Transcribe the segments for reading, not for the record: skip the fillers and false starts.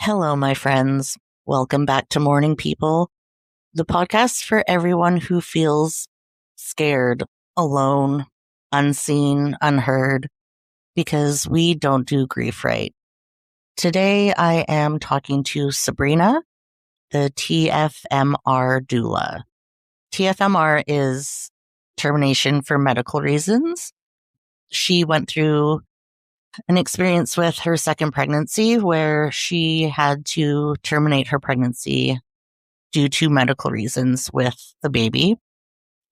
Hello, my friends. Welcome back to Morning People, the podcast for everyone who feels scared, alone, unseen, unheard, because we don't do grief right. Today, I am talking to Sabrina, the TFMR doula. TFMR is termination for medical reasons. She went through an experience with her second pregnancy where she had to terminate her pregnancy due to medical reasons with the baby.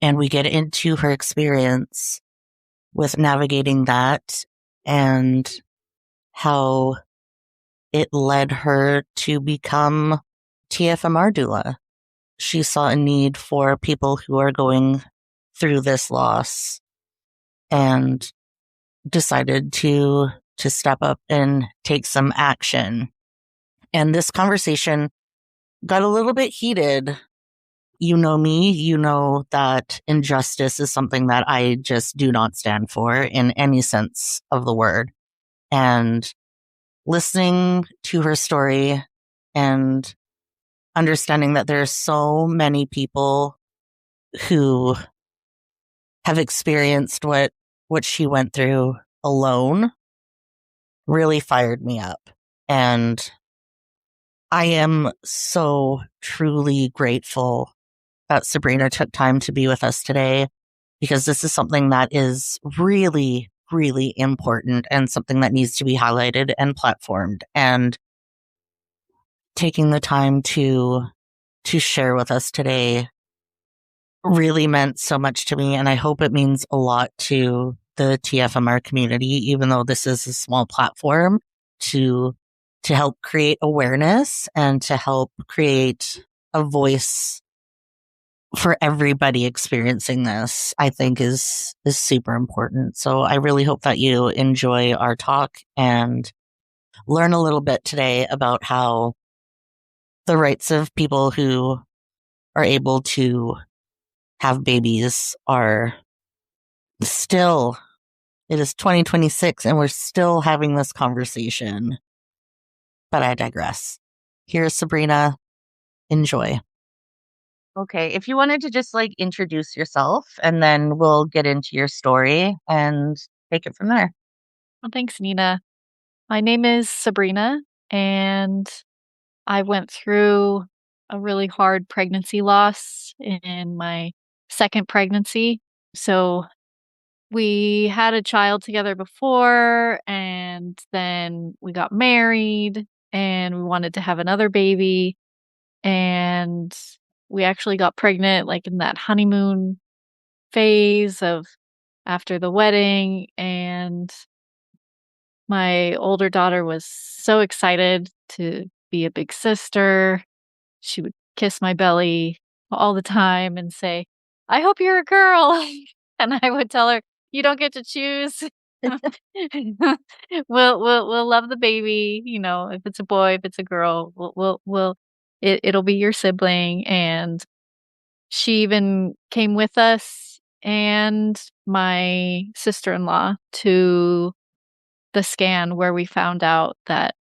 And we get into her experience with navigating that and how it led her to become TFMR doula. She saw a need for people who are going through this loss and decided to step up and take some action. And this conversation got a little bit heated. You know me, you know that injustice is something that I just do not stand for in any sense of the word. And listening to her story and understanding that there are so many people who have experienced what she went through alone really fired me up. And I am so truly grateful that Sabrina took time to be with us today, because this is something that is really, really important and something that needs to be highlighted and platformed. And taking the time to share with us today really meant so much to me. And I hope it means a lot to the TFMR community, even though this is a small platform, to help create awareness and to help create a voice for everybody experiencing this, I think is super important. So I really hope that you enjoy our talk and learn a little bit today about how the rights of people who are able to have babies are still, it is 2026 and we're still having this conversation. But I digress. Here's Sabrina. Enjoy. Okay, if you wanted to just introduce yourself and then we'll get into your story and take it from there. Well, thanks, Nina. My name is Sabrina, and I went through a really hard pregnancy loss in my second pregnancy. So we had a child together before, and then we got married, and we wanted to have another baby. And we actually got pregnant in that honeymoon phase of after the wedding. And my older daughter was so excited to be a big sister. She would kiss my belly all the time and say, "I hope you're a girl." And I would tell her, "You don't get to choose. We'll love the baby, if it's a boy, if it's a girl, it'll be your sibling." And she even came with us and my sister-in-law to the scan where we found out that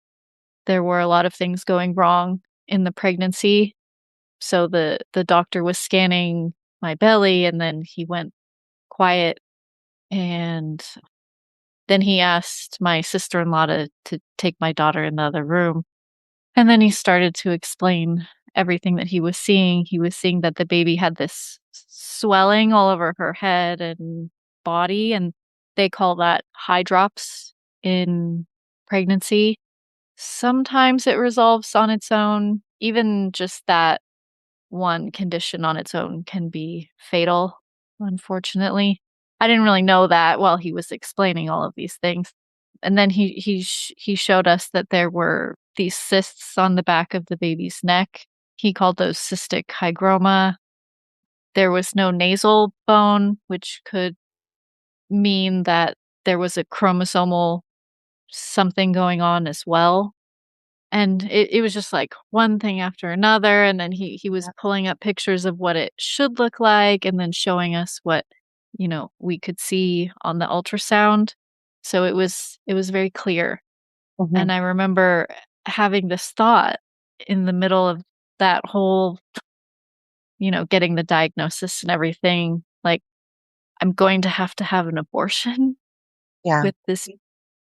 there were a lot of things going wrong in the pregnancy. So the doctor was scanning my belly, and then he went quiet, and then he asked my sister-in-law to take my daughter in the other room. And then he started to explain everything that he was seeing. He was seeing that the baby had this swelling all over her head and body, and they call that high drops in pregnancy. Sometimes it resolves on its own. Even just that one condition on its own can be fatal, unfortunately. I didn't really know that while he was explaining all of these things. And then he showed us that there were these cysts on the back of the baby's neck. He called those cystic hygroma. There was no nasal bone, which could mean that there was a chromosomal something going on as well. And it was just one thing after another. And then he was pulling up pictures of what it should look like and then showing us what, we could see on the ultrasound. So it was very clear. Mhm. And I remember having this thought in the middle of that whole, getting the diagnosis and everything, like, I'm going to have an abortion Yeah. with this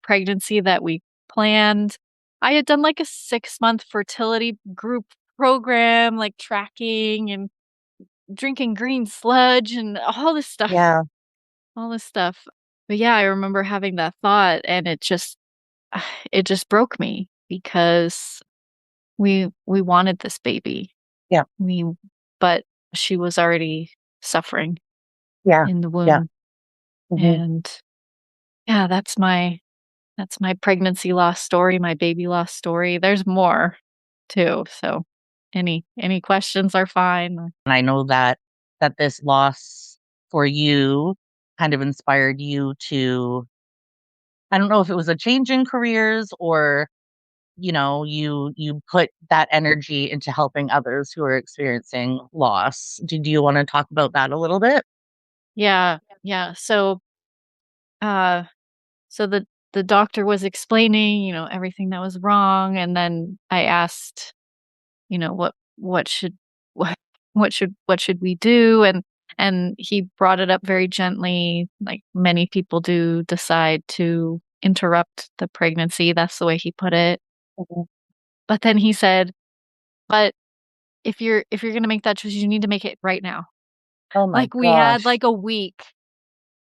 pregnancy that we planned. I had done, like, a 6-month fertility group program, like, tracking and drinking green sludge and Yeah. all this stuff. But, yeah, I remember having that thought, and it just broke me because we wanted this baby. Yeah. We but she was already suffering Yeah. in the Yeah. womb, Hmm. and, yeah, that's my pregnancy loss story, my baby loss story. There's more too, so any questions are fine. And I know that this loss for you kind of inspired you to, I don't know if it was a change in careers or, you put that energy into helping others who are experiencing loss. Do you wanna talk about that a little bit? Yeah, yeah. Uh, so the doctor was explaining, everything that was wrong, and then I asked, what should what what should we do? And he brought it up very gently, like many people do decide to interrupt the pregnancy. That's the way he put it. Mhm. But then he said, "But if you're gonna make that choice, you need to make it right now." Oh my Like, we had, gosh. like, a week.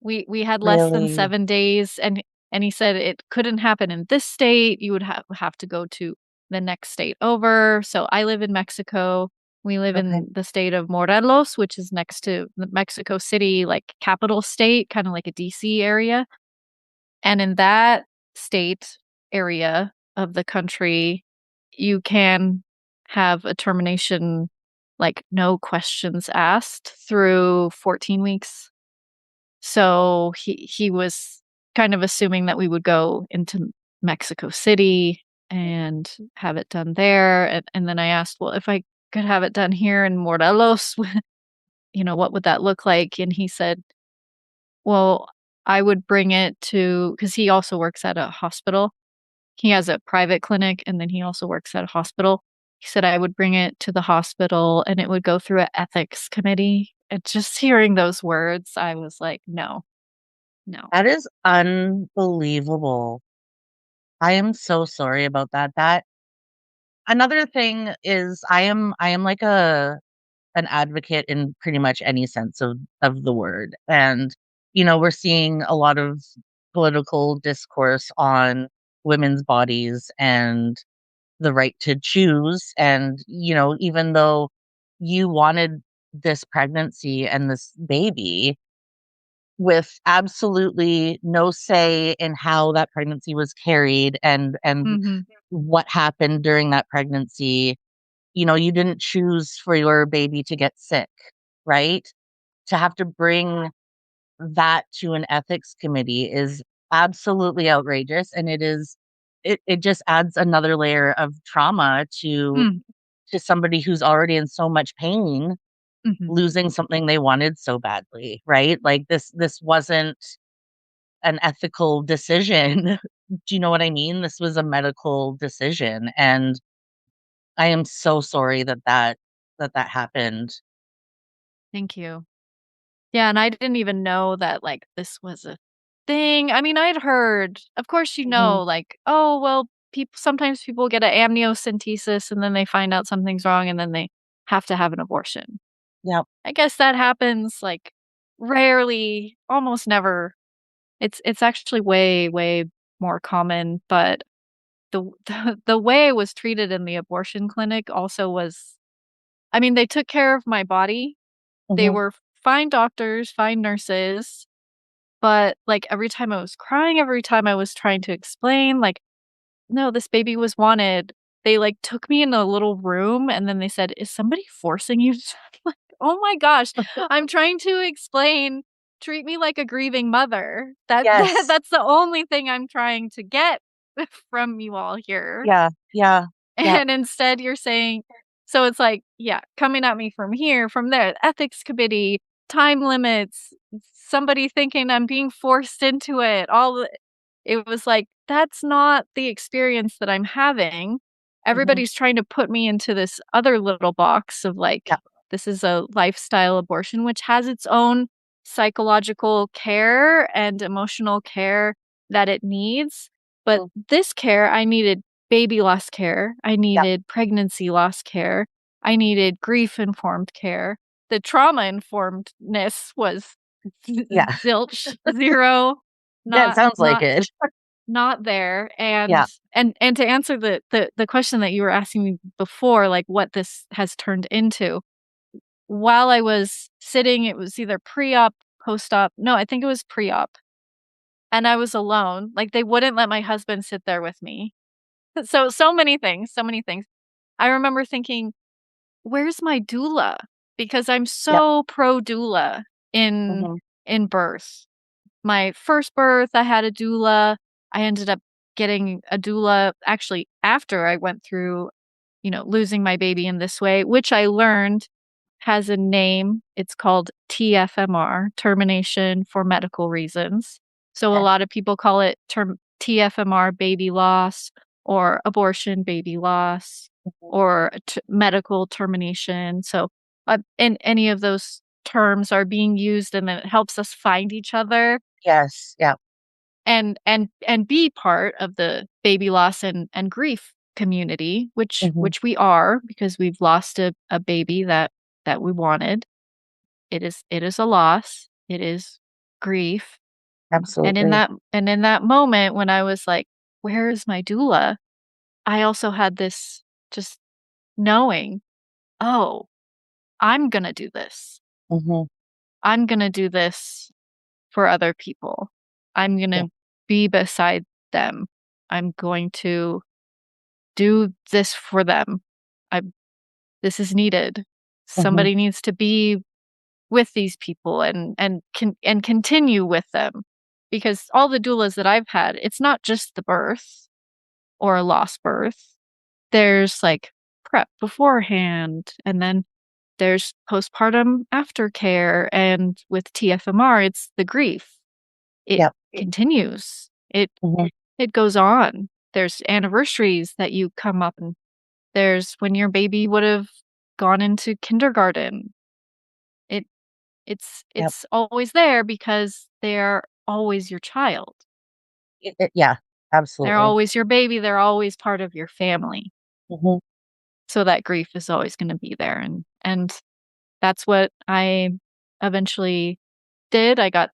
We had less than Really? 7 days, and he said it couldn't happen in this state, you would have to go to the next state over. So I live in Mexico. We live Okay. in the state of Morelos, which is next to the Mexico City, like, capital state, kinda like a DC area, and in that state area of the country, you can have a termination, like, no questions asked through 14 weeks. So he was kind of assuming that we would go into Mexico City and have it done there, and then I asked, "Well, if I could have it done here in Morelos, what would that look like?" And he said, "Well, I would bring it to," because he also works at a hospital. He has a private clinic, and then he also works at a hospital. He said, "I would bring it to the hospital, and it would go through a ethics committee." And just hearing those words, I was like, "No, no." That is unbelievable. I am so sorry about that. Another thing is I am like an advocate in pretty much any sense of the word. And, we're seeing a lot of political discourse on women's bodies and the right to choose. And, even though you wanted this pregnancy and this baby with absolutely no say in how that pregnancy was carried and Mhm, what happened during that pregnancy, you didn't choose for your baby to get sick, right? To have to bring that to an ethics committee is absolutely outrageous, and it just adds another layer of trauma mm, to somebody who's already in so much pain, mhm. losing something they wanted so badly, right? Like this wasn't an ethical decision. Do you know what I mean? This was a medical decision, and I am so sorry that happened. Thank you. Yeah, and I didn't even know that, like, this was a thing. I mean, I'd heard, of course, Mhm. like, "Oh, well, sometimes people get a amniocentesis, and then they find out something's wrong, and then they have to have an abortion." Yep. I guess that happens, like, rarely, almost never. It's actually way, way more common, but the the way I was treated in the abortion clinic also was, I mean, they took care of my body. They Mhm. were fine doctors, fine nurses, but, like, every time I was crying, every time I was trying to explain, like, "No, this baby was wanted," they, like, took me in a little room, and then they said, "Is somebody forcing you to" like, oh my gosh, I'm trying to explain, "Treat me like a grieving mother." Yes. That's the only thing I'm trying to get from you all here. Yeah. Yeah. Yep. And instead you're saying, so it's like, yeah, coming at me from here, from there, ethics committee, time limits, somebody thinking I'm being forced into it, it was like, that's not the experience that I'm having. Mhm. everybody's trying to put me into this other little box of like, Yeah. this is a lifestyle abortion, which has its own psychological care and emotional care that it needs. But Mm. this care, I needed baby loss care. I Yeah. needed pregnancy loss care. I needed grief informed care. The trauma informedness was Yeah. zilch, zero, That not, sounds like not it. not there. Yeah. And to answer the question that you were asking me before, like what this has turned into, while I was sitting, it was either pre-op, post-op. No, I think it was pre-op. And I was alone. Like they wouldn't let my husband sit there with me. So many things, so many things. I remember thinking, where's my doula? Because I'm Yep. so pro doula in Mhm. in birth. My first birth, I had a doula. I ended up getting a doula actually after I went through, losing my baby in this way, which I learned has a name. It's called TFMR, termination for medical reasons. So a Okay. lot of people call it TFMR baby loss or abortion baby loss Mhm. or medical termination. So in any of those terms are being used and then it helps us find each other Yes. Yeah. and be part of the baby loss and grief community, which Mhm. which we are because we've lost a baby that we wanted. It is a loss. It is grief. Absolutely. And in that moment when I was like, where is my doula? I also had this just knowing, oh, I'm gonna do this. Mhm. I'm gonna do this for other people. I'm Yeah. gonna be beside them. I'm going to do this for them. I This is needed. Mhm. Somebody needs to be with these people and continue with them. Because all the doulas that I've had, it's not just the birth or a lost birth. There's like prep beforehand and then there's postpartum aftercare and with TFMR it's the grief. It Yep. continues. Mhm. It goes on. There's anniversaries that you come up and there's when your baby would have gone into kindergarten. It Yep. it's always there because they're always your child. Yeah. They're Absolutely. always your baby, they're always part of your family. Mhm. So that grief is always gonna be there and that's what I eventually did. I got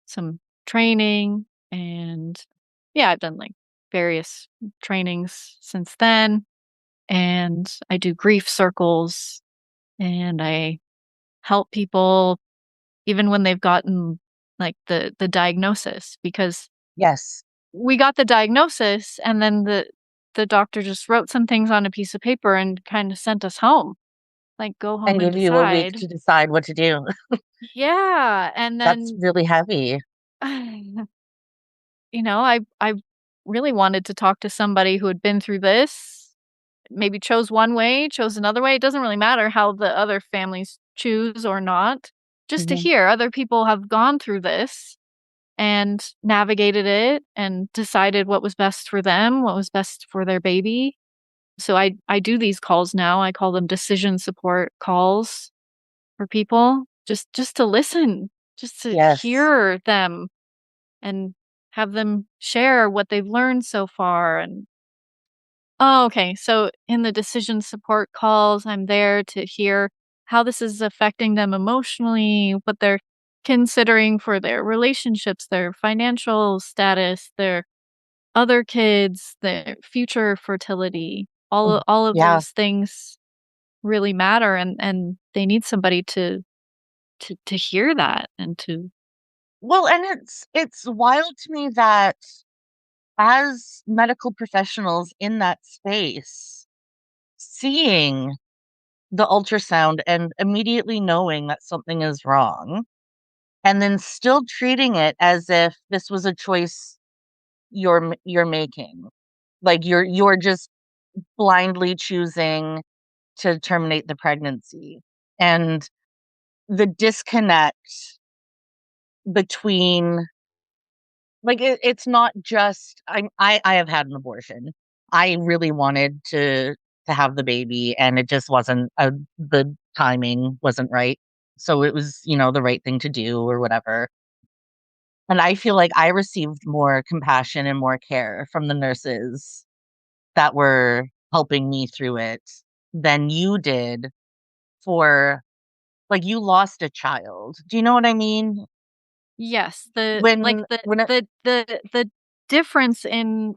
some training and yeah, I've done like various trainings since then and I do grief circles and I help people even when they've gotten like the diagnosis because Yes. we got the diagnosis and then the doctor just wrote some things on a piece of paper and kind of sent us home. Like go And home and give you a week decide. to decide what to do. Yeah, and That's then really heavy. I really wanted to talk to somebody who had been through this, maybe chose one way, chose another way. It doesn't really matter how the other families choose or not. Just to Mhm. hear other people have gone through this and navigated it and decided what was best for them, what was best for their baby. So I do these calls now. I call them decision support calls for people just to listen, just to Yes. hear them and have them share what they've learned so far and oh, okay. So in the decision support calls, I'm there to hear how this is affecting them emotionally, what they're considering for their relationships, their financial status, their other kids, their future fertility. Mm. All of Yeah. those things really matter and they need somebody to hear that and to Well, and it's wild to me that as medical professionals in that space, seeing the ultrasound and immediately knowing that something is wrong, and then still treating it as if this was a choice you're making. Like you're just blindly choosing to terminate the pregnancy. And the disconnect between like it's not just I have had an abortion. I really wanted to have the baby, and it just wasn't the timing wasn't right. So it was, the right thing to do or whatever. And I feel like I received more compassion and more care from the nurses that were helping me through it than you did for, like, you lost a child. Do you know what I mean? Yes, the like, When when it the difference in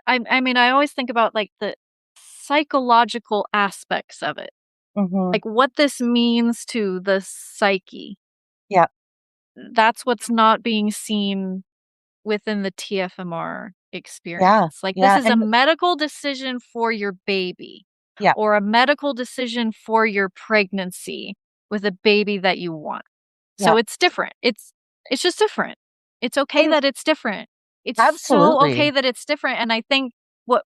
I mean, I always think about, like, the psychological aspects of it, Mhm. like, what this means to the psyche. Yeah, That's what's not being seen within the TFMR yeah, experience. Like, this yeah, is a and medical decision for your baby yeah, or a medical decision for your pregnancy with a baby that you want. yeah, So it's different. It's just different. It's okay and that it's different. It's so okay absolutely. that it's different, and I think what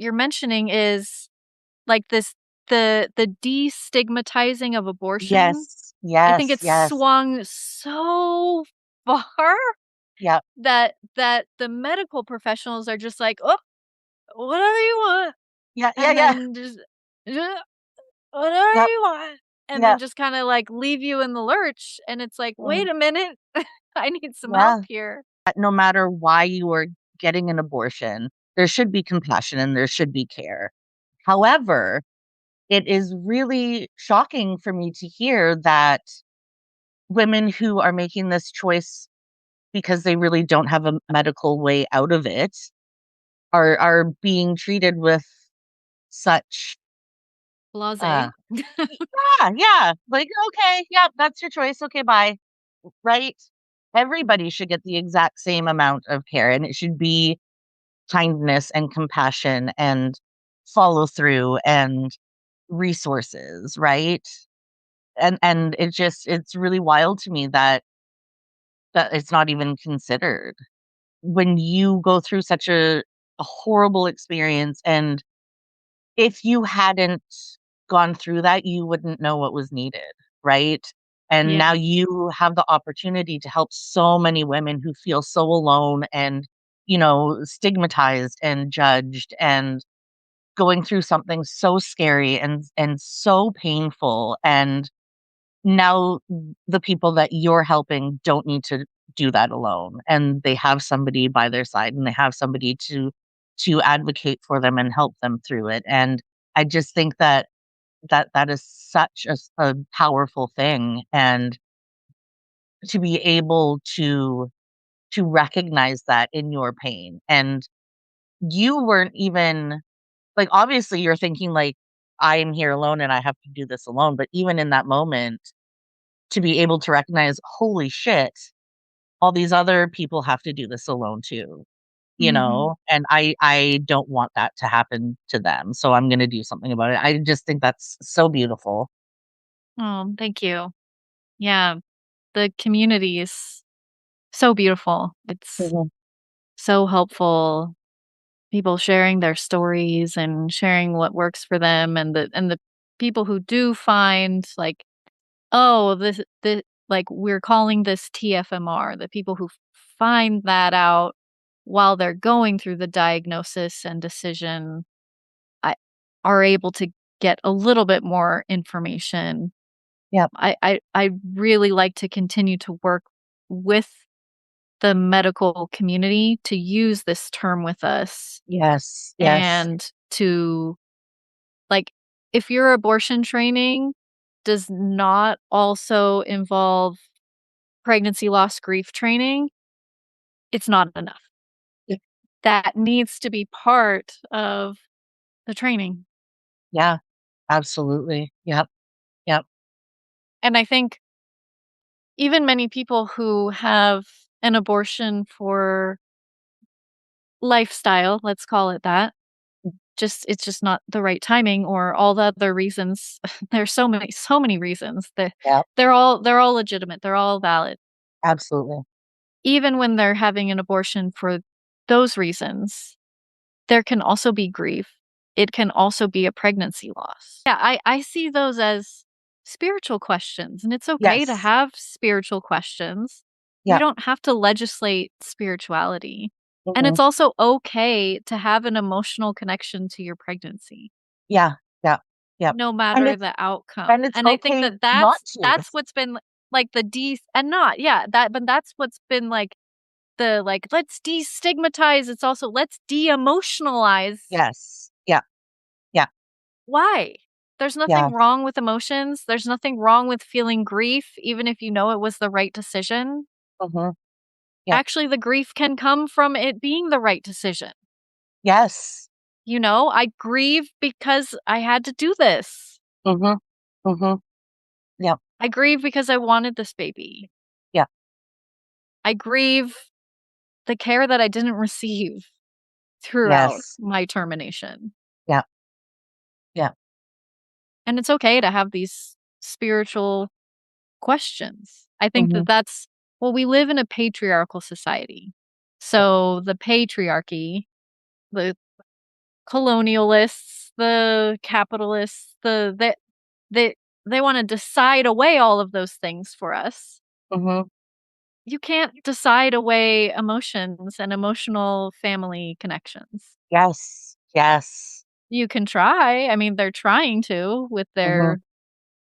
you're mentioning is, like, the destigmatizing of abortion, Yes, I think yes, it's yes, swung so far yeah, that the medical professionals are just like, "Oh, whatever you want," yeah, yeah, and yeah, then just, "Yeah, whatever yep, you want," and yeah, then just kinda, like, leave you in the lurch, and it's like, mm, "Wait a minute, I need some help yeah. here." No matter why you are getting an abortion, there should be compassion and there should be care. However, it is really shocking for me to hear that women who are making this choice because they really don't have a medical way out of it are being treated with such uh Blasé. yeah, yeah, like, okay, yeah, that's your choice, okay, bye. Right? Everybody should get the exact same amount of care, and it should be kindness and compassion and follow through and resources, right? And it's really wild to me that it's not even considered. When you go through such a horrible experience, and if you hadn't gone through that, you wouldn't know what was needed, right? And now Yeah. you have the opportunity to help so many women who feel so alone and, stigmatized and judged and going through something so scary and so painful. And now the people that you're helping don't need to do that alone, and they have somebody by their side, and they have somebody to advocate for them and help them through it. And I just think that is such a powerful thing, and to be able to recognize that in your pain. And you weren't even, like, obviously you're thinking like, I'm here alone and I have to do this alone, but even in that moment, to be able to recognize, holy shit, all these other people have to do this alone too, Mhm. and I don't want that to happen to them, so I'm gonna do something about it. I just think that's so beautiful. Oh, thank you. Yeah, the community is so beautiful. It's Mhm. so helpful. People sharing their stories and sharing what works for them, and the people who do find, like, oh, this like, we're calling this TFMR, the people who find that out while they're going through the diagnosis and decision, I are able to get a little bit more information. Yep. I really like to continue to work with the medical community to use this term with us Yes, yes, and to, like, if your abortion training does not also involve pregnancy loss grief training, it's not enough. y That needs to be part of the training. yeah, absolutely. Yep, yep, And I think even many people who have an abortion for lifestyle, let's call it that, just it's just not the right timing or all the other reasons. There's so many reasons. yep, They're all legitimate. They're all valid. absolutely. Even when they're having an abortion for those reasons, there can also be grief. It can also be a pregnancy loss. Yeah, I see those as spiritual questions, and it's okay to Yes, have spiritual questions. We yep, don't have to legislate spirituality. And Mhm. it's also okay to have an emotional connection to your pregnancy, Yeah, yeah, yep. no And matter it's the outcome. and it's And I think okay that not that's to. that's what's been like the de and not, yeah, that but that's what's been like the like let's destigmatize. It's also let's de-emotionalize. Yes. Yeah, yeah, Why? There's yeah. nothing wrong with emotions. There's nothing wrong with feeling grief, even if you know it was the right decision. Mhm. Yeah. Actually, the grief can come from it being the right decision. Yes. You know, I grieve because I had to do this. Mhm. Mhm. Yep. I grieve because I wanted this baby. Yeah. I grieve the care that I didn't receive throughout Yes. my termination. Yeah. Yeah. And it's okay to have these spiritual questions. I think that Mhm. that's well, we live in a patriarchal society. So the patriarchy, the colonialists, the capitalists, they they want to decide away all of those things for us. Mhm. You can't decide away emotions and emotional family connections. Yes. Yes. You can try. I mean, they're trying to with Mhm. their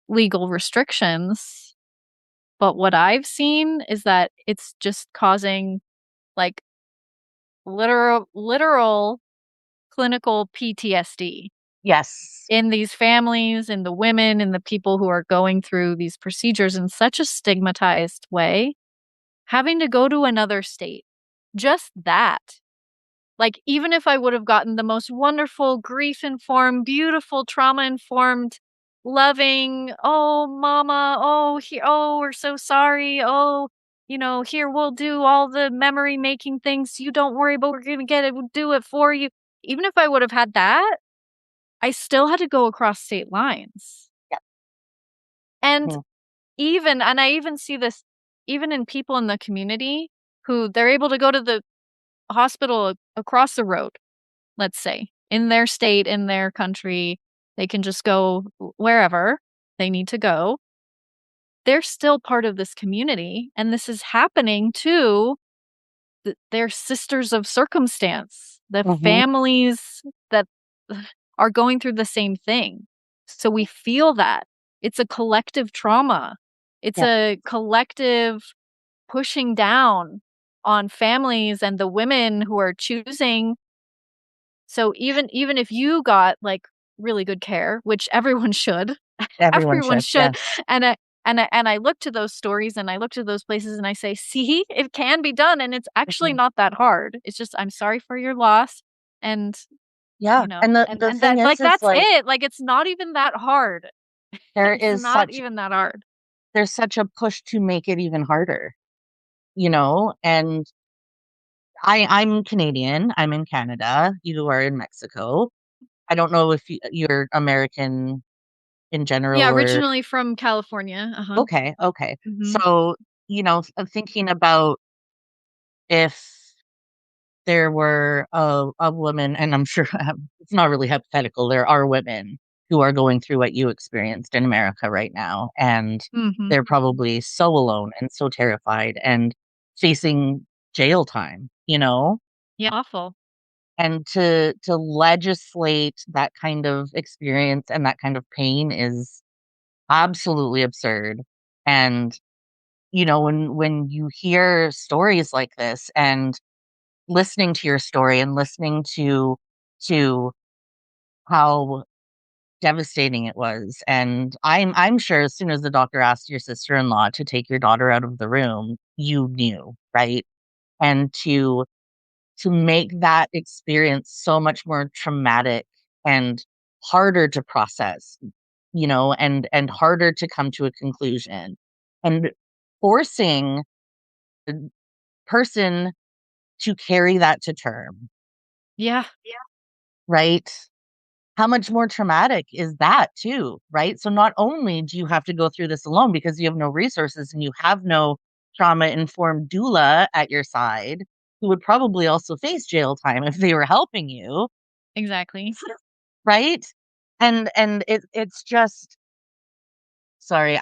legal restrictions. But what I've seen is that it's just causing like literal clinical PTSD Yes. in these families, in the women, in the people who are going through these procedures in such a stigmatized way, having to go to another state. Just that. Like, even if I would have gotten the most wonderful, grief informed, beautiful, trauma informed, loving, oh, mama, oh, oh, we're so sorry. Oh, here, we'll do all the memory making things. You don't worry, but we're going to get it, we'll do it for you. Even if I would have had that, I still had to go across state lines. Yeah. And Mhm. I even see this even in people in the community who they're able to go to the hospital across the road, let's say, in their state, in their country. They can just go wherever they need to go. They're still part of this community, and this is happening to their sisters of circumstance, the Mhm. families that are going through the same thing. So we feel that. It's a collective trauma. It's Yeah. a collective pushing down on families and the women who are choosing. So even if you got, like, really good care, which everyone should, Everyone everyone should. should, Yes. and I look to those stories and I look to those places and I say, "See, it can be done, and it's actually Mhm. not that hard. It's just I'm sorry for your loss," and, Yeah. And the and thing that like, is that's like it. Like, it's not even that hard. there It's is not such even that hard. there's such a push to make it even harder, and I'm Canadian. I'm in Canada. You are in Mexico. I don't know if you're American in Yeah, general or originally from California, uh-huh. okay, okay. Mhm. So, thinking about if there were a woman, and I'm sure it's not really hypothetical, there are women who are going through what you experienced in America right now, and Mhm. they're probably so alone and so terrified and facing jail time, Yeah, awful. and to legislate that kind of experience and that kind of pain is absolutely absurd. And when you hear stories like this and listening to your story and listening to how devastating it was, and I'm sure as soon as the doctor asked your sister-in-law to take your daughter out of the room, you knew, right? And to make that experience so much more traumatic and harder to process, and harder to come to a conclusion, and forcing the person to carry that to term, Yeah. right? How much more traumatic is that too, right? So not only do you have to go through this alone because you have no resources and you have no trauma-informed doula at your side, who would probably also face jail time if they were helping you, Exactly. right? And it's just sorry,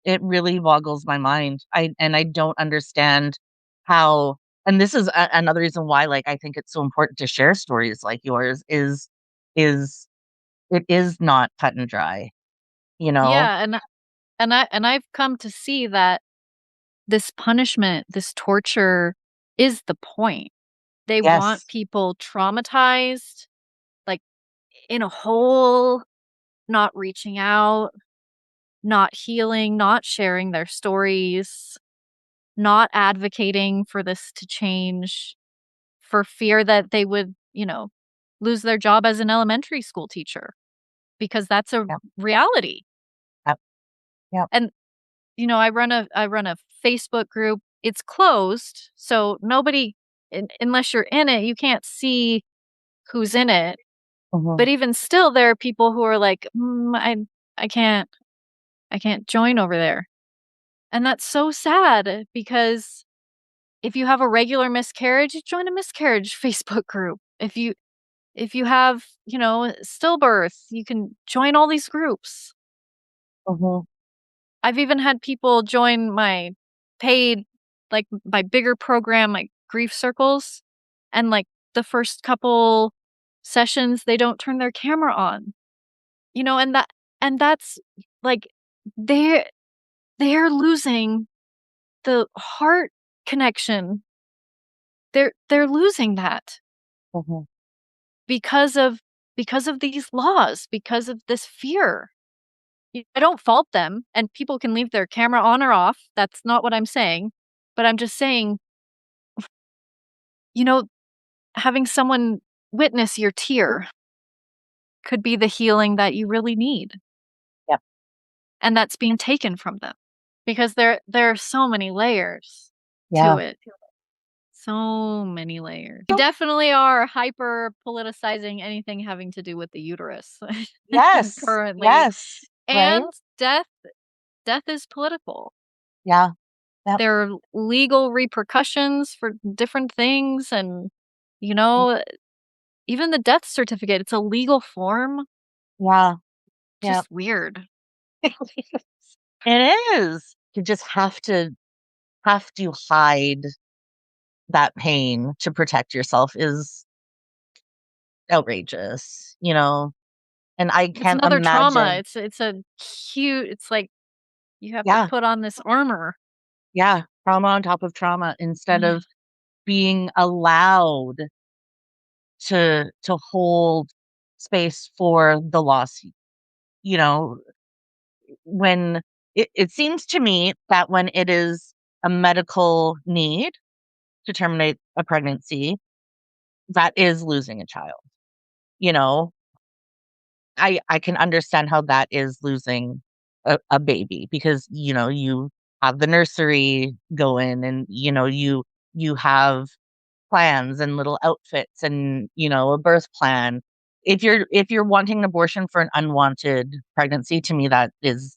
it really boggles my mind. I don't understand how And this is another reason why, like, I think it's so important to share stories like yours is it is not cut and dry, you know? Yeah, and I've come to see that this punishment, this torture is the point. They want Yes. people traumatized, like, in a hole, not reaching out, not healing, not sharing their stories, not advocating for this to change, for fear that they would, lose their job as an elementary school teacher, because that's a Yep. reality. Yep. Yep. And, I run a Facebook group. It's closed, so nobody, unless you're in it, you can't see who's in it. Mhm. But even still, there are people who are like, I can't I can't join over there." And that's so sad because if you have a regular miscarriage, you join a miscarriage Facebook group. If you have, stillbirth, you can join all these groups. Mhm. I've even had people join my paid, like, my bigger program, like grief circles, and, like, the first couple sessions, they don't turn their camera on, and that's, like, they're they're losing the heart connection. They're losing that Mhm. because of these laws, because of this fear. I don't fault them, and people can leave their camera on or off. That's not what I'm saying. But I'm just saying, you know, having someone witness your tear could be the healing that you really need, Yep. and that's being taken from them because there are so many layers to Yeah. it. So many layers. We definitely are hyper politicizing anything having to do with the uterus Yes. currently. Yes. Right? And death is political. Yeah. Yep. There are legal repercussions for different things, and, you Mm. know, even the death certificate, it's a legal form. Yeah. Yep. Just weird. It is. You just have to hide that pain to protect yourself is outrageous, you know? And I It's can't another trauma. imagine. It's a huge, it's like you have to Yeah. put on this armor. Yeah. Trauma on top of trauma instead Ugh. of being allowed to hold space for the loss, you know, when it seems to me that when it is a medical need to terminate a pregnancy, that is losing a child, you know? I can understand how that is losing a baby because, you know, you have the nursery going and, you know, you have plans and little outfits and, you know, a birth plan. If you're wanting an abortion for an unwanted pregnancy, to me that is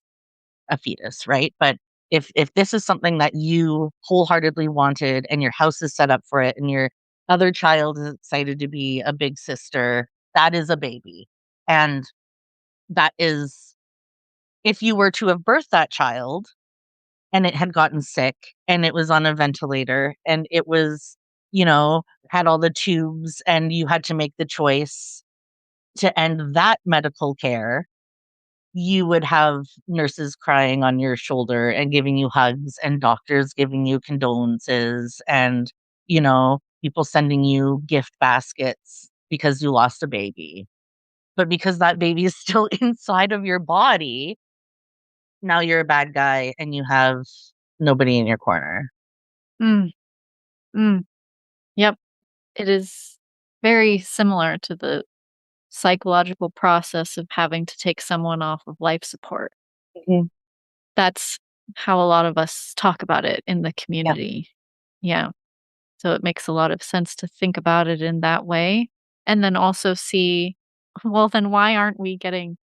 a fetus, right? But if this is something that you wholeheartedly wanted and your house is set up for it and your other child is excited to be a big sister, that is a baby. And that is if you were to have birthed that child and it had gotten sick and it was on a ventilator and it was, you know, had all the tubes and you had to make the choice to end that medical care, you would have nurses crying on your shoulder and giving you hugs and doctors giving you condolences and, you know, people sending you gift baskets because you lost a baby. But because that baby is still inside of your body, now you're a bad guy and you have nobody in your corner. Mm, mm. Yep. It is very similar to the psychological process of having to take someone off of life support. Mhm. That's how a lot of us talk about it in the Yeah. community. Yeah. So it makes a lot of sense to think about it in that way. And then also see, well, then why aren't we getting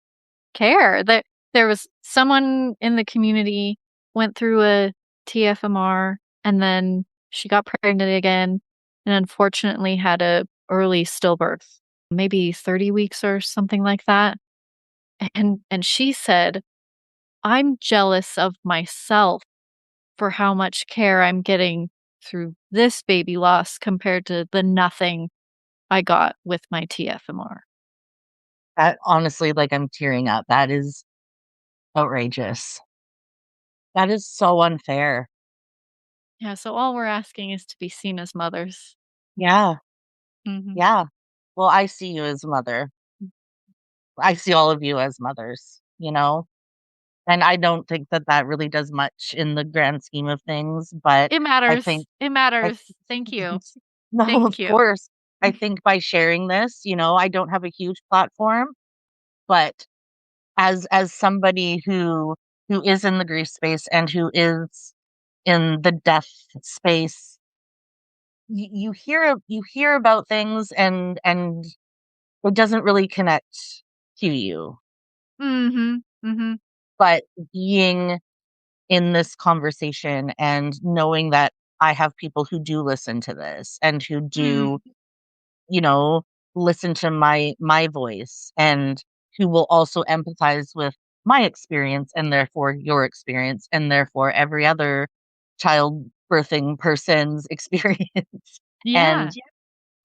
care? There was someone in the community went through a TFMR, and then she got pregnant again and unfortunately had a early stillbirth, maybe 30 weeks or something like that. And she said, "I'm jealous of myself for how much care I'm getting through this baby loss compared to the nothing I got with my TFMR. That honestly, like, I'm tearing up. That is outrageous. That is so unfair. Yeah, so all we're asking is to be seen as mothers. Yeah, Mhm. yeah. Well, I see you as a mother. I see all of you as mothers, you know? And I don't think that that really does much in the grand scheme of things, but It I matters. think It I matters. Thank you. No, Thank of you. course. I think by sharing this, I don't have a huge platform, but as somebody who is in the grief space and who is in the death space, you hear about things and it doesn't really connect to you. Mhm. Mhm. But being in this conversation and knowing that I have people who do listen to this and who do, Mm. you know, listen to my voice and who will also empathize with my experience and therefore your experience and therefore every other child birthing person's experience. And Yeah.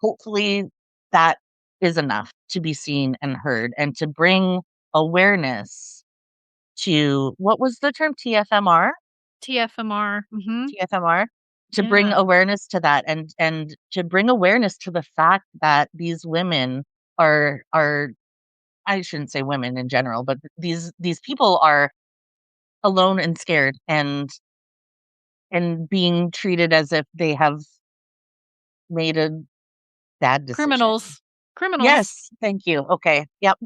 hopefully that is enough to be seen and heard and to bring awareness to what was the term TFMR? TFMR. Mhm. TFMR? To bring Yeah. awareness to that and to bring awareness to the fact that these women are I shouldn't say women in general, but these people are alone and scared and being treated as if they have made a bad decision. Criminals. Criminals. Yes, thank you. Okay. Yep.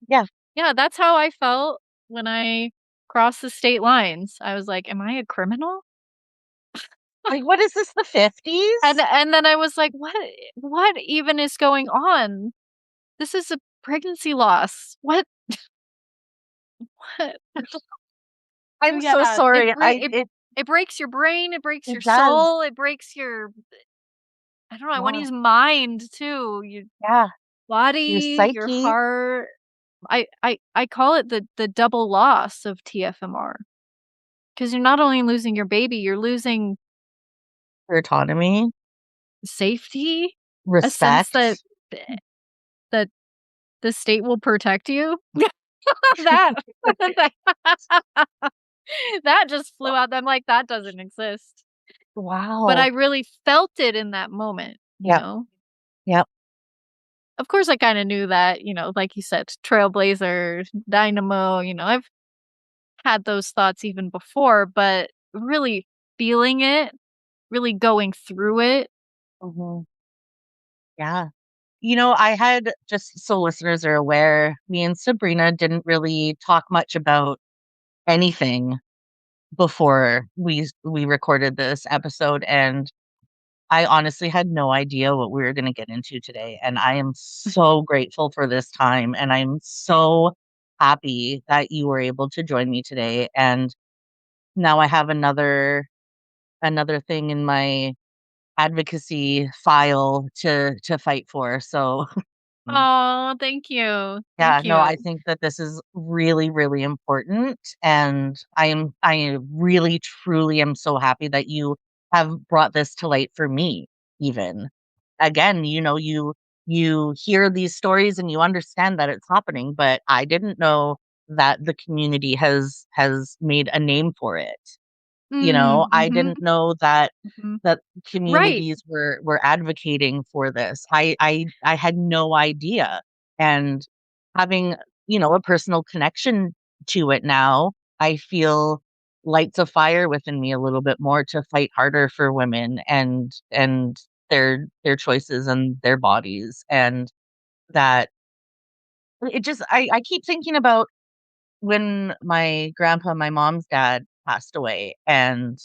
Yeah. Yeah, that's how I felt when I crossed the state lines. I was like, "Am I a criminal?" Like, what is this, the And 50s? and then I was like, What even is going on? This is a pregnancy loss. What?" I'm so Yeah, sorry. it breaks your brain, it breaks It your does. soul, it breaks your I don't know, I wanna Yeah. use mind too, your Yeah. Your body, your psyche, heart. I call it the double loss of TFMR because 'cause you're not only losing your baby, you're losing your autonomy, safety, a sense that respect. th that the state will protect you. That that that just flew out, I'm like, "That doesn't exist." But I Wow. really felt it in that moment, you Yep, know? yep. Of course, I kinda knew that, like you said, trailblazer, dynamo, I've had those thoughts even before, but really feeling it, really going through it. Mhm. Yeah. I had just so listeners are aware, me and Sabrina didn't really talk much about anything before we recorded this episode, and I honestly had no idea what we were gonna get into today, and I am so grateful for this time, and I'm so happy that you were able to join me today, and now I have another thing in my advocacy file to fight for, so Oh, thank you. yeah, Thank no, I you. think that this is really, really important, and I really, truly am so happy that you have brought this to light for me even. Again, you hear these stories and you understand that it's happening, but I didn't know that the community has made a name for it. Mm, I mhm, didn't know that mhm. that Right. communities were advocating for this. I had no idea. And having, a personal connection to it now, I feel lights a fire within me a little bit more to fight harder for women and their choices and their bodies. And that it just I keep thinking about when my grandpa, my mom's dad, passed away, and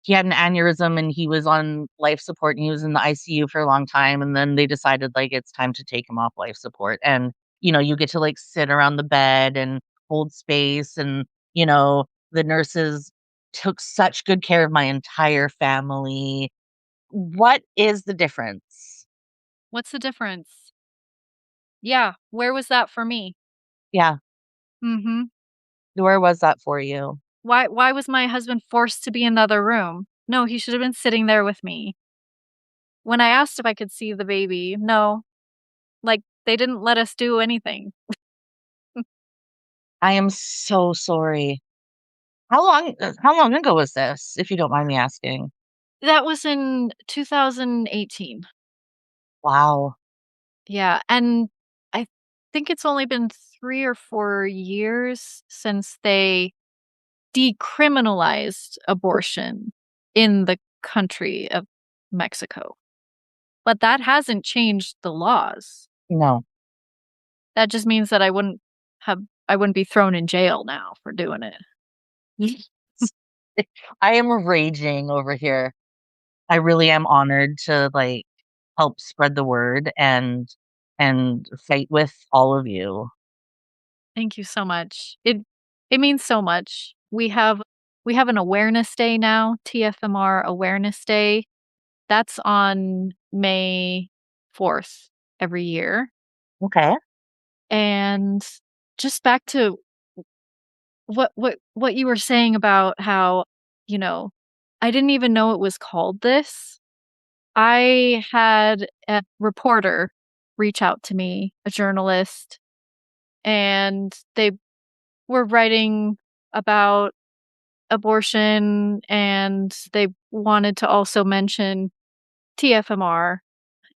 he had an aneurysm and he was on life support and he was in the ICU for a long time, and then they decided, like, it's time to take him off life support, and, you get to, like, sit around the bed and hold space, and, the nurses took such good care of my entire family. What is the difference? What's the difference? Yeah, where was that for me? Yeah, Mhm. where was that for you? Why was my husband forced to be in the other room? No, he should have been sitting there with me. When I asked if I could see the baby, no, like, they didn't let us do anything. I am so sorry. How long ago was this, if you don't mind me asking? That was in 2018. Wow. Yeah, and I think it's only been 3 or 4 years since they decriminalized abortion in the country of Mexico. But that hasn't changed the laws. No. That just means that have I wouldn't be thrown in jail now for doing it. I am raging over here. I really am honored to like help spread the word and fight with all of you. Thank you so much. It means so much. We have an awareness day now, TFMR Awareness Day. That's on May 4th every year. Okay. And just back to what you were saying about how, you know, I didn't even know it was called this. I had a reporter reach out to me, a journalist, and they were writing about abortion and they wanted to also mention TFMR,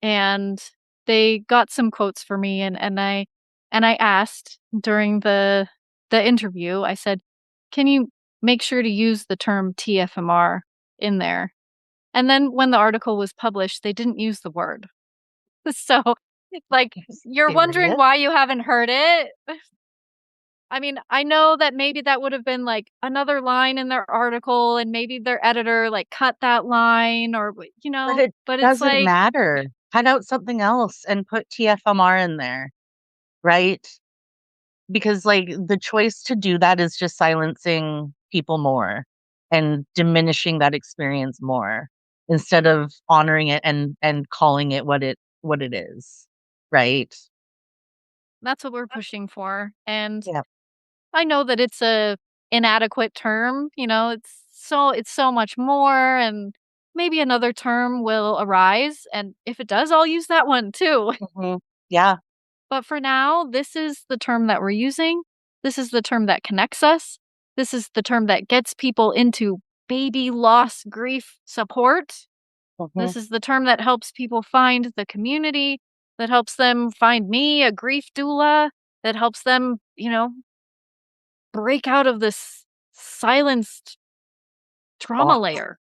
and they got some quotes for me, and I asked during the interview, I said, "Can you make sure to use the term TFMR in there?" And then when the article was published, they didn't use the word. So, like, you're wondering Serious? why you haven't heard it? I mean, I know that maybe that would have been, like, another line in their article, and maybe their editor, like, cut that line or But it but it's doesn't like, matter. Cut out something else and put TFMR in there, right? Because like the choice to do that is just silencing people more and diminishing that experience more instead of honoring it and calling it what it is, right? that's what we're pushing for, and Yeah. I know that it's a inadequate term, it's so much more, and maybe another term will arise, and if it does, I'll use that one too. Mhm. Yeah. But for now, this is the term that we're using. This is the term that connects us. This is the term that gets people into baby loss grief support. Mhm. This is the term that helps people find the community, that helps them find me, a grief doula, that helps them, break out of this silenced trauma Oh. layer.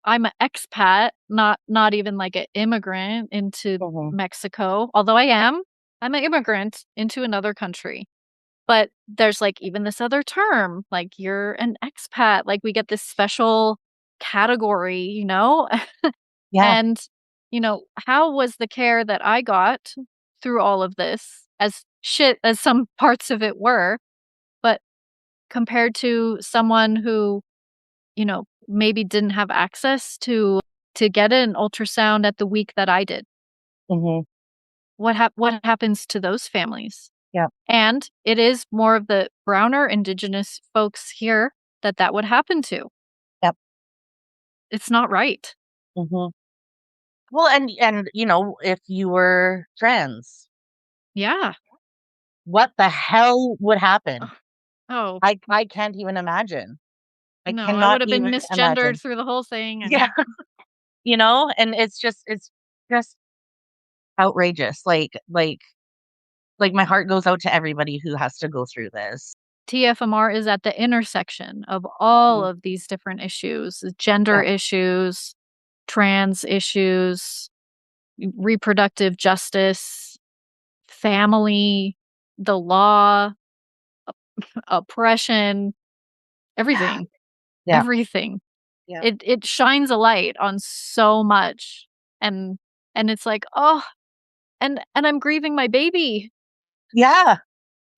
I'm an expat, not even like an immigrant into Mhm. Mexico, although I am. I'm an immigrant into another country. But there's like even this other term, like you're an expat, like we get this special category. Yeah. And how was the care that I got through all of this, as shit as some parts of it were, but compared to someone who maybe didn't have access to get an ultrasound at the week that I did. Mhm. What happens to those families? Yeah. And it is more of the browner indigenous folks here that would happen to. Yep. It's not right. Mhm. Well, and if you were trans, Yeah. what the hell would happen? Ugh. Oh, I can't even imagine. I no, I cannot would have been even misgendered imagine. through the whole thing Yeah. and And it's just outrageous. Like my heart goes out to everybody who has to go through this. TFMR is at the intersection of all Mhm. of these different issues, gender Yeah. issues, trans issues, reproductive justice, family, the law, oppression, Yeah. everything, Yeah. everything. Yeah. It shines a light on so much, and it's like, "Oh, and I'm grieving my baby." Yeah.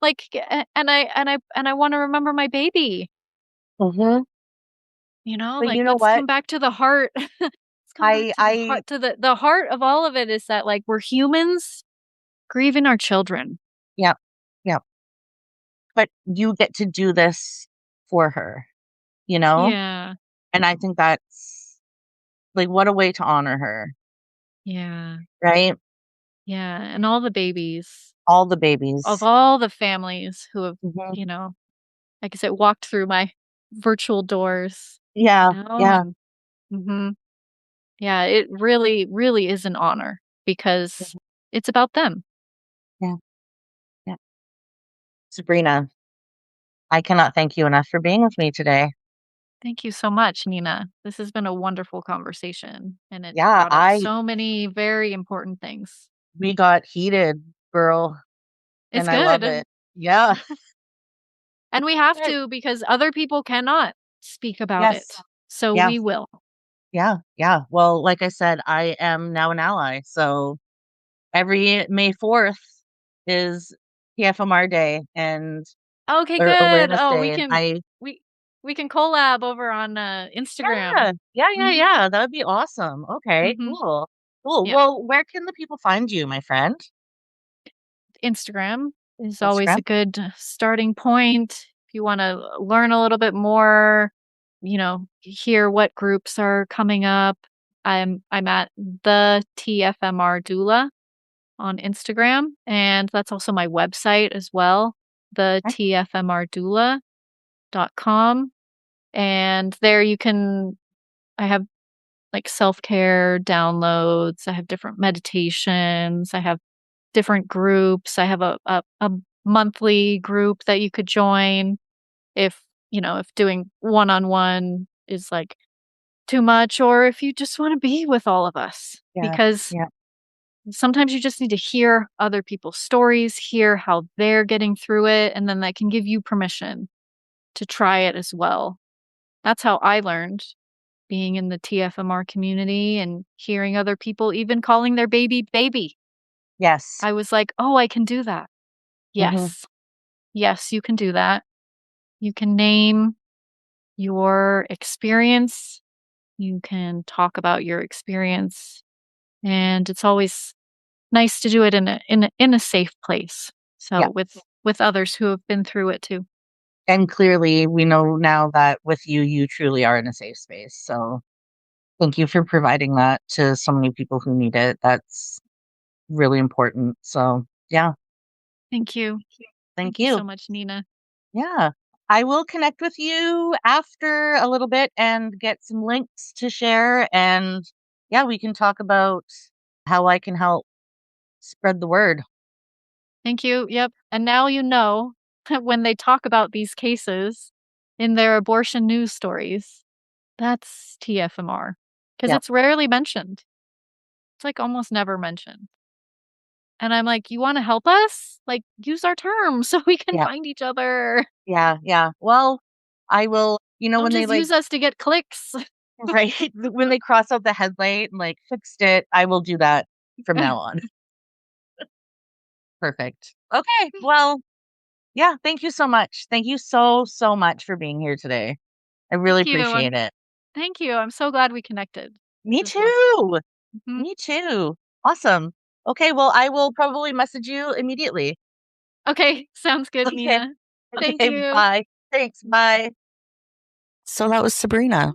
Like, and I wanna remember my baby, Mhm. But Like, you know let's what? come back to the heart. Let's come back I to the I heart, to the heart of all of it is that, like, we're humans grieving our children. yeah. Yeah. But you get to do this for her, you know? Yeah. And I think Like, what a way to honor her, Yeah. right? Yeah, and all the babies All the of babies. all the families who have, Mhm. you know, like I said, walked through my virtual doors, Yeah, yeah, and mhm. Yeah, it really, really is an honor because mhm, it's about them. yeah, yeah. Sabrina, I cannot thank you enough for being with me today. Thank you so much, Nina. This has been a wonderful conversation, and it Yeah, brought up so many very important things. we got heated, girl, It's and I love good. it. Yeah. And we have Good. to because other people cannot speak about Yes. it. So Yeah. we will. Yeah. Yeah. Well, like I said, I am now an ally. So every May 4th is TFMR Day and Okay, or good. Awareness Oh, Day. And we we can collab over on, Instagram. yeah, yeah, yeah, Mhm, yeah. That would be awesome. Okay, mhm. cool. Cool. Yep. Well, where can the people find you, my friend? Instagram is always Instagram. a good starting point. If you wanna learn a little bit more, hear what groups are coming up, I'm at the TFMR doula on Instagram, and that's also my website as well, the Okay. tfmrdoula.com, and there you can I have, like, self-care downloads, I have different meditations, I have different groups. I have a monthly group that you could join if, if doing one-on-one is, like, too much or if you just wanna be with all of us, Yeah. because Yeah. sometimes you just need to hear other people's stories, hear how they're getting through it, and then that can give you permission to try it as well. That's how I learned being in the TFMR community and hearing other people even calling their baby, "baby." Yes. I was like, "Oh, I can do that." Hmm. Yes. Yes, you can do that. You can name your experience. You can talk about your experience, and it's always nice to do it in a safe place. Yeah. So with others who have been through it too. And clearly, we know now that with you, you truly are in a safe space. So thank you for providing that to so many people who need it. That's really important. So, yeah, Thank you. thank Thank you so you. much, Nina. Yeah. I will connect with you after a little bit and get some links to share. And yeah, we can talk about how I can help spread the word. Thank you. Yep. And now you know when they talk about these cases in their abortion news stories, that's TFMR because Yeah. it's rarely mentioned. It's like almost never mentioned. And I'm like, "You wanna help us? Like, use our terms so we can Yeah. find each other. Yeah. Yeah. Well, I will, Don't when they just like, use us to get clicks." right, when they cross out the headlight and like fixed it, I will do that from now on. Perfect. Okay. Well, yeah, thank you so much. Thank you so, so much for being here today. I really Thank you, appreciate it. thank you, I'm so glad we connected. Me This was too. mhm. Me too. Awesome. Okay, well, I will probably message you immediately. Okay, sounds good, Okay. Nina. Thank Okay, you. bye. Thanks. Bye. So that was Sabrina.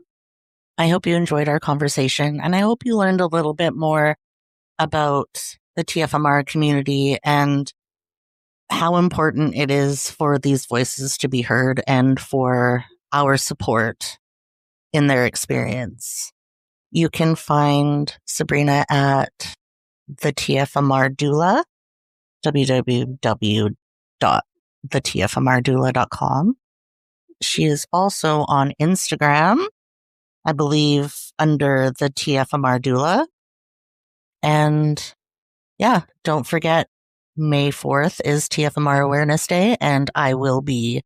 I hope you enjoyed our conversation and I hope you learned a little bit more about the TFMR community and how important it is for these voices to be heard and for our support in their experience. You can find Sabrina at the TFMR doula, www.thetfmrdoula.com. She is also on Instagram, I believe, under the TFMR doula. And yeah, don't forget, May 4th is TFMR Awareness Day, and I will be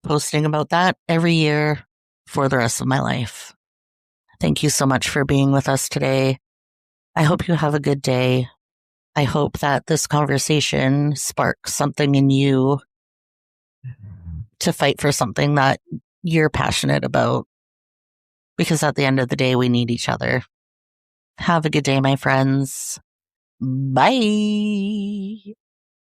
posting about that every year for the rest of my life. Thank you so much for being with us today. I hope you have a good day. I hope that this conversation sparks something in you to fight for something that you're passionate about, because at the end of the day, we need each other. Have a good day, my friends. Bye.